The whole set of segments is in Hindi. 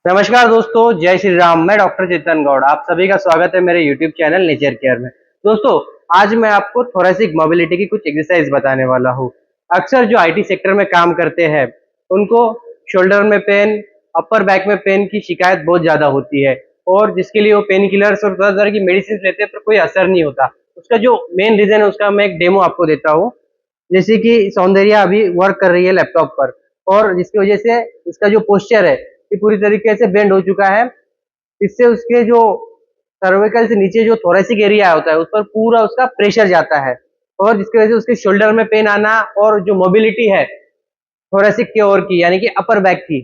नमस्कार दोस्तों, जय श्री राम। मैं डॉक्टर चेतन गौड़, आप सभी का स्वागत है मेरे यूट्यूब चैनल नेचर केयर में। दोस्तों, आज मैं आपको थोरेसिक मोबिलिटी की कुछ एक्सरसाइज बताने वाला हूँ। अक्सर जो आईटी सेक्टर में काम करते हैं उनको शोल्डर में पेन, अपर बैक में पेन की शिकायत बहुत ज्यादा होती है और जिसके लिए वो पेन किलर्स और तरह तरह की मेडिसिन लेते हैं पर कोई असर नहीं होता। उसका जो मेन रीजन है उसका मैं एक डेमो आपको देता हूँ। जैसे कि सौंदर्या अभी वर्क कर रही है लैपटॉप पर और जिसकी वजह से इसका जो पोस्चर है ये पूरी तरीके से बेंड हो चुका है। इससे उसके जो सर्विकल से नीचे जो थोरेसिक एरिया होता है उस पर पूरा उसका प्रेशर जाता है और जिसकी वजह से उसके शोल्डर में पेन आना और जो मोबिलिटी है थोरेसिक की ओर की यानी कि अपर बैक की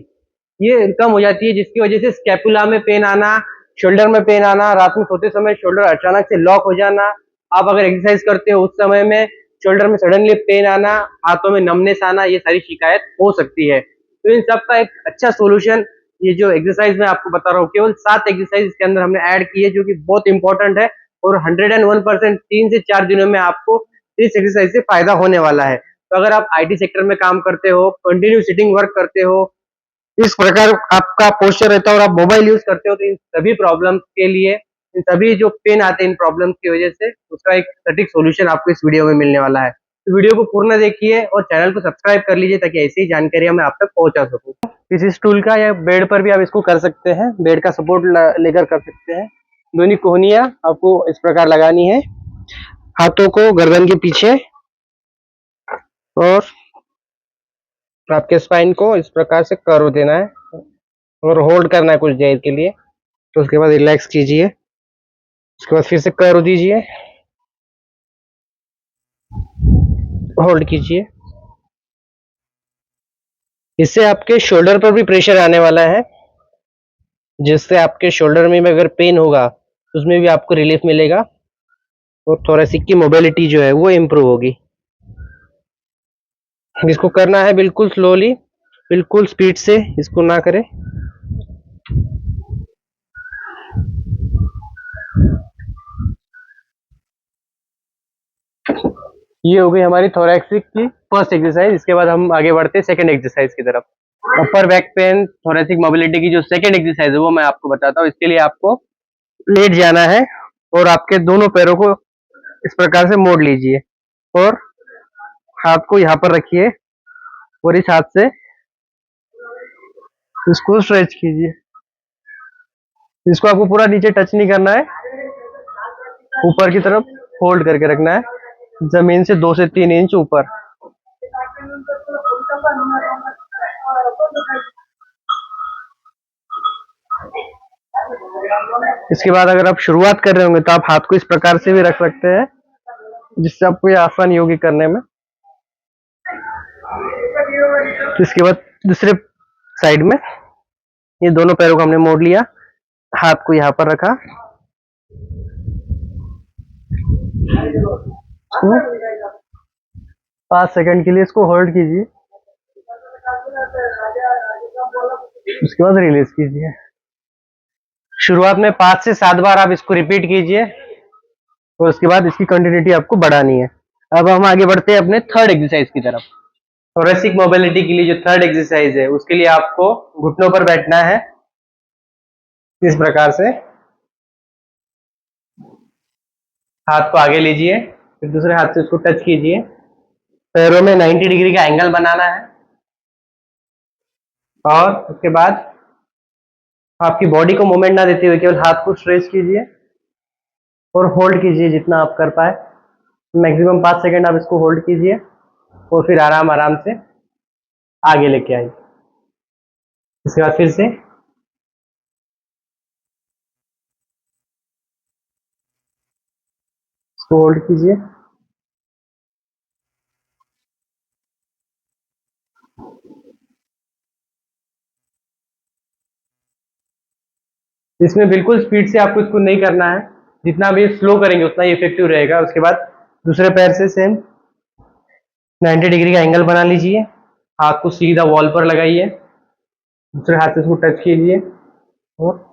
ये कम हो जाती है, जिसकी वजह से स्कैपुला में पेन आना, शोल्डर में पेन आना, रात में सोते समय शोल्डर अचानक से लॉक हो जाना, आप अगर एक्सरसाइज करते हो उस समय में शोल्डर में सडनली पेन आना, हाथों में नमनेस आना, ये सारी शिकायत हो सकती है। तो इन सब का एक अच्छा सोल्यूशन ये जो एक्सरसाइज मैं आपको बता रहा हूँ, केवल 7 एक्सरसाइज इसके अंदर हमने ऐड की है जो कि बहुत इंपॉर्टेंट है और 101% 3 से 4 दिनों में आपको इस एक्सरसाइज से फायदा होने वाला है। तो अगर आप आईटी सेक्टर में काम करते हो, कंटिन्यू सिटिंग वर्क करते हो, इस प्रकार आपका पोस्चर रहता है और आप मोबाइल यूज करते हो, तो इन सभी प्रॉब्लम्स के लिए, इन सभी जो पेन आते हैं इन प्रॉब्लम्स की वजह से, उसका एक सटीक सॉल्यूशन आपको इस वीडियो में मिलने वाला है। तो वीडियो को पूर्ण देखिए और चैनल को सब्सक्राइब कर लीजिए ताकि ऐसी ही जानकारियां मैं आप तक पहुंचा सकूं। इस स्टूल का या बेड पर भी आप इसको कर सकते हैं, बेड का सपोर्ट लेकर कर सकते हैं। दोनों कोहनियां आपको इस प्रकार लगानी है, हाथों को गर्दन के पीछे और आपके स्पाइन को इस प्रकार से कर्व देना है और होल्ड करना है कुछ देर के लिए। तो उसके बाद रिलैक्स कीजिए, उसके बाद फिर से कर्व दीजिए, होल्ड कीजिए। इससे आपके शोल्डर पर भी प्रेशर आने वाला है, जिससे आपके शोल्डर में भी अगर पेन होगा तो उसमें भी आपको रिलीफ मिलेगा और थोरेसिक की मोबिलिटी जो है वो इम्प्रूव होगी। इसको करना है बिल्कुल स्लोली, बिल्कुल स्पीड से इसको ना करें। ये हो गई हमारी थोरैक्सिक की फर्स्ट एक्सरसाइज। इसके बाद हम आगे बढ़ते हैं सेकंड एक्सरसाइज की तरफ। Upper back pain thoracic mobility की जो सेकंड एक्सरसाइज है वो मैं आपको बताता हूँ। इसके लिए आपको लेट जाना है और आपके दोनों पैरों को इस प्रकार से मोड़ लीजिए और हाथ को यहाँ पर रखिए और इस हाथ से इसको स्ट्रेच कीजिए। इसको आपको पूरा नीचे टच नहीं करना है, ऊपर की तरफ होल्ड करके रखना है, जमीन से 2 से 3 इंच ऊपर। इसके बाद अगर आप शुरुआत कर रहे होंगे तो आप हाथ को इस प्रकार से भी रख सकते हैं, जिससे आपको ये आसानी होगी करने में। इसके बाद दूसरे साइड में ये दोनों पैरों को हमने मोड़ लिया, हाथ को यहाँ पर रखा, 5 सेकंड के लिए इसको होल्ड कीजिए, उसके बाद रिलीज कीजिए। शुरुआत में 5 से 7 बार आप इसको रिपीट कीजिए और उसके बाद इसकी कंटिन्यूटी आपको बढ़ानी है। अब हम आगे बढ़ते हैं अपने थर्ड एक्सरसाइज की तरफ। थोरेसिक मोबिलिटी के लिए जो थर्ड एक्सरसाइज है उसके लिए आपको घुटनों पर बैठना है इस प्रकार से। हाथ को आगे लीजिए, फिर दूसरे हाथ से उसको टच कीजिए, पैरों में 90 डिग्री का एंगल बनाना है और उसके बाद आपकी बॉडी को मूवमेंट ना देते हुए केवल हाथ को स्ट्रेच कीजिए और होल्ड कीजिए जितना आप कर पाए। मैक्सिमम 5 सेकंड आप इसको होल्ड कीजिए और फिर आराम आराम से आगे लेके आइए। इसके बाद फिर से इसको होल्ड कीजिए। इसमें बिल्कुल स्पीड से आपको इसको नहीं करना है, जितना भी स्लो करेंगे उतना ही इफेक्टिव रहेगा। उसके बाद दूसरे पैर से सेम 90 डिग्री का एंगल बना लीजिए, हाथ को सीधा वॉल पर लगाइए, दूसरे हाथ से इसको टच कीजिए और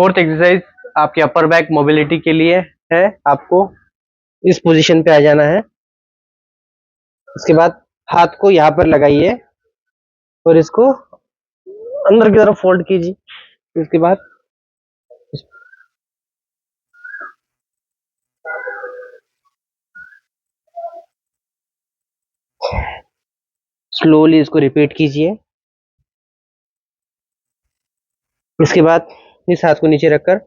फोर्थ एक्सरसाइज आपके अपर बैक मोबिलिटी के लिए है। आपको इस पोजीशन पे आ जाना है। इसके बाद हाथ को यहाँ पर लगाइए और इसको अंदर की तरफ फोल्ड कीजिए। इसके बाद स्लोली इसको रिपीट कीजिए। इसके बाद इस हाथ को नीचे रखकर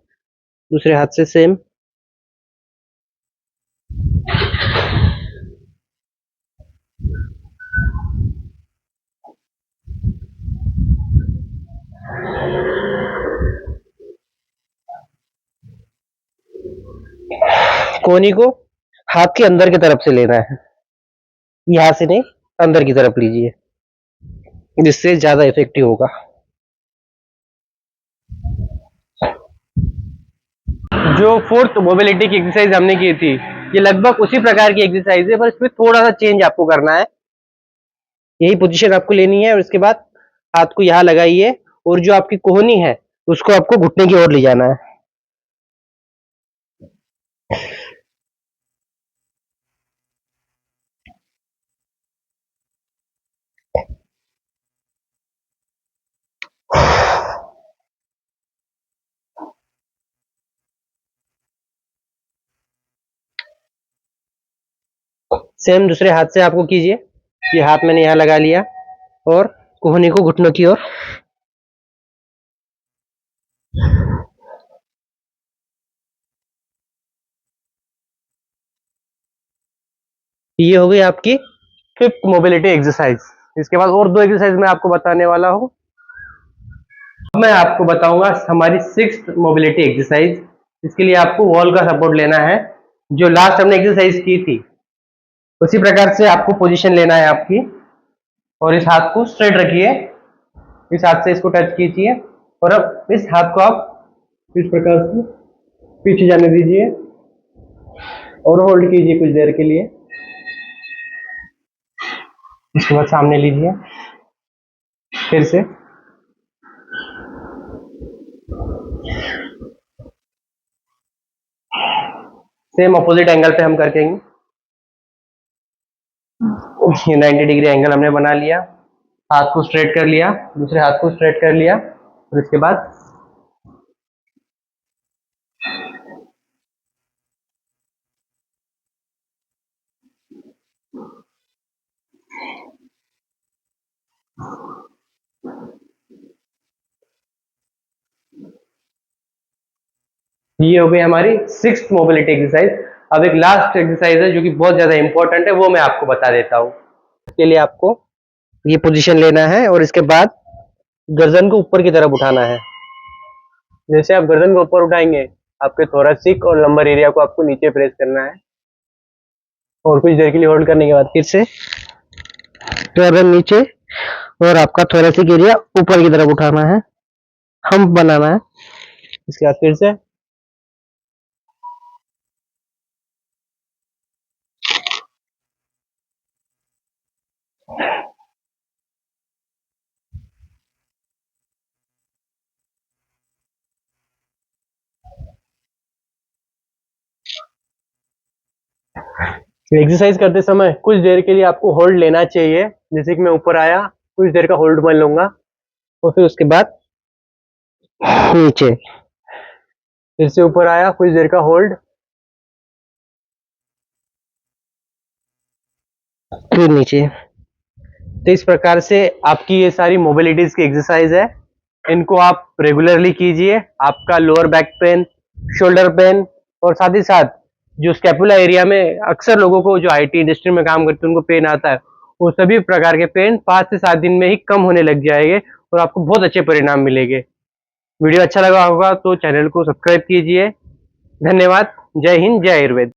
दूसरे हाथ से सेम कोहनी को हाथ के अंदर की तरफ से लेना है, यहां से नहीं, अंदर की तरफ लीजिए, जिससे ज्यादा इफेक्टिव होगा। जो फोर्थ मोबिलिटी की एक्सरसाइज हमने की थी, ये लगभग उसी प्रकार की एक्सरसाइज है, पर इसमें थोड़ा सा चेंज आपको करना है। यही पोजीशन आपको लेनी है और इसके बाद हाथ को यहाँ लगाइए और जो आपकी कोहनी है उसको आपको घुटने की ओर ले जाना है। सेम दूसरे हाथ से आपको कीजिए। ये हाथ मैंने यहाँ लगा लिया और कोहनी को घुटनों की ओर। ये हो गई आपकी फिफ्थ मोबिलिटी एक्सरसाइज। इसके बाद और दो एक्सरसाइज मैं आपको बताने वाला हूँ। मैं आपको बताऊंगा हमारी सिक्स्थ मोबिलिटी एक्सरसाइज। इसके लिए आपको वॉल का सपोर्ट लेना है। जो लास्ट हमने एक्सरसाइज की थी उसी प्रकार से आपको पोजीशन लेना है आपकी, और इस हाथ को स्ट्रेट रखिए। इस हाथ से इसको टच कीजिए और अब इस हाथ को आप इस प्रकार से पीछे जाने दीजिए और होल्ड कीजिए कुछ देर के लिए। इसके बाद सामने लीजिए, फिर से सेम अपोजिट एंगल पे हम करके ये 90 डिग्री एंगल हमने बना लिया। हाथ को स्ट्रेट कर लिया, दूसरे हाथ को स्ट्रेट कर लिया और इसके बाद ये हो गई हमारी सिक्स्थ मोबिलिटी एक्सरसाइज। अब एक लास्ट एक्सरसाइज है जो कि बहुत ज्यादा इंपॉर्टेंट है, वो मैं आपको बता देता हूँ। इसके लिए आपको ये पोजीशन लेना है और इसके बाद गर्दन को ऊपर की तरफ उठाना है। जैसे आप गर्दन को ऊपर उठाएंगे, आपके थोरैसिक और लंबर एरिया को आपको नीचे प्रेस करना है और कुछ देर के लिए होल्ड करने के बाद फिर से गर्दन नीचे और आपका थोरैसिक एरिया ऊपर की तरफ उठाना है, हम्प बनाना है। इसके बाद फिर से एक्सरसाइज करते समय कुछ देर के लिए आपको होल्ड लेना चाहिए। जैसे कि मैं ऊपर आया, कुछ देर का होल्ड मैं लूंगा और फिर उसके बाद नीचे, फिर से ऊपर आया, कुछ देर का होल्ड, फिर नीचे। तो इस प्रकार से आपकी ये सारी मोबिलिटीज की एक्सरसाइज है। इनको आप रेगुलरली कीजिए। आपका lower back pain, shoulder pain और साथ ही साथ जो स्कैपुला एरिया में अक्सर लोगों को जो आईटी इंडस्ट्री में काम करते हैं उनको पेन आता है, वो सभी प्रकार के पेन 5 से 7 दिन में ही कम होने लग जाएंगे और आपको बहुत अच्छे परिणाम मिलेंगे। वीडियो अच्छा लगा होगा तो चैनल को सब्सक्राइब कीजिए। धन्यवाद। जय हिंद, जय आयुर्वेद।